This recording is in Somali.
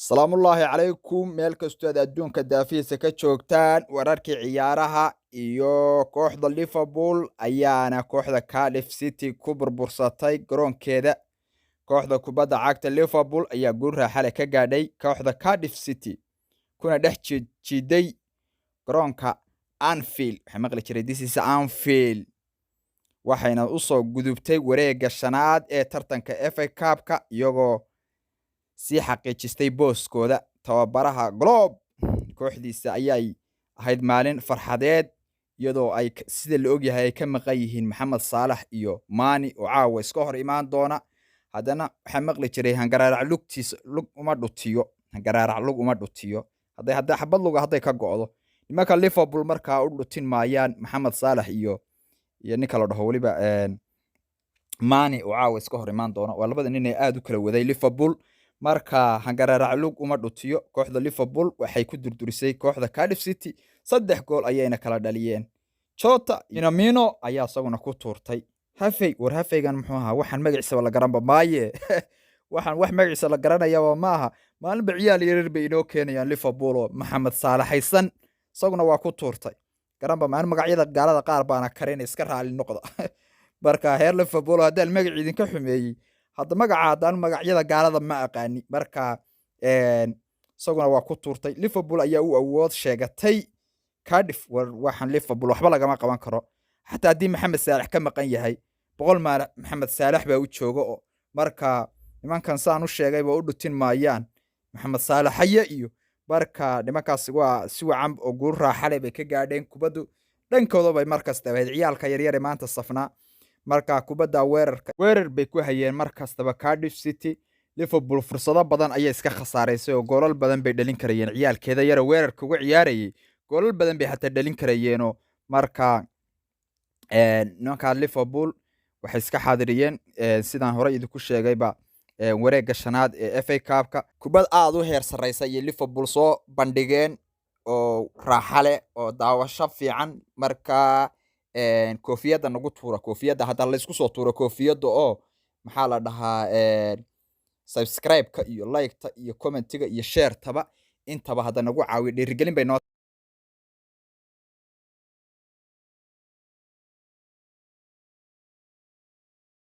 السلام الله عليكم مeel kastoo adduunka daafiisa ka joogtaan wararkii ciyaaraha iyo kooxda Liverpool ayaana kooxda Cardiff City ku burbursatay garoonkeeda kooxda kubadda cagta Liverpool ayaa guul raaxale ka gaadhay kooxda Cardiff City kuna dhex jiiday garoonka Anfield waxa maqli jiray this is Anfield waxayna u soo gudubtay wareegga shanaad ee tartanka FA Cup-ka iyagoo si xaqiijistay booskooda tababaraha Globe kooxdiisa ayay ahayd maalin farxadeed iyadoo ay sida la og yahay ka maqan yihiin Mohamed Salah iyo Mane oo caawa iska hor imaan doona haddana waxa maqli jiray hangaraarac lugtiisa lug uma dhutiyo hadday xabad luga hadday ka go'do nimanka Liverpool markaa u dhutin maayaan Mohamed Salah iyo ninka la dhaho waliba Mane oo caawa iska hor imaan doona waa labada nin ee aad u kala waday Liverpool marka hangaraarac lug uma dhutiyo kooxda Liverpool waxay ku durdurisay kooxda Cardiff City 3 gool ayayna kala dhaliyeen Jota Minamino ayaa isaguna ku tuurtay Hafeygan muxuu ahaa waxaan magaciisa la garanba maaye waxaan wax magaciisa la garanaya maaha maalin ciyaal yaryar bay inoo keenayaan Liverpool oo Mohamed Salah haysan isaguna waa ku tuurtay garanba maalin magacyada gaalada qaar baana kareen iska raali noqda marka heer Liverpool hadda magaciisa idinka xumeeyay hadda magacaadaan magacyada gaalada ma aqaani marka isaguna waa ku tuurtay Liverpool ayaa u awood sheegatay Cardiff waxaan Liverpool waxba lagama qaban karo xataa hadii Mohamed Salah ka maqan yahay boqol maar Mohamed Salah baa u jooga oo marka nimankan saan u sheegay baa u dhutin maayaan Mohamed Salah haya iyo marka nimankaas waa si wacan oo guul raaxale bay ka gaadheen kubaddu dhankooda bay markaas tabayd ciyaalka yaryar ee maanta safnaa marka kubadda weerar bay ku hayeen markastaba Cardiff City Liverpool fursado badan ayay iska khasaaraysay oo goolal badan bay dhalin karayeen ciyaalkeeda yar weerarka uga ciyaarayay goolal badan bay xataa dhalin karayeen oo marka nimanka Liverpool waxay iska xaadiriyeen sidaan hore idinku sheegayba wareegga shanaad ee FA Cup-ka kubad aad u heer sareysa iyo Liverpool soo bandhigeen oo raaxale oo daawasho fiican marka koofiyada nagu tuura koofiyada hadda la isku soo tuuro koofiyada oo maxaa la dhahaa subscribe-ka iyo like-ta iyo comment-ga iyo share-taba intaba hadda nagu caawi dhiirigelin bay noo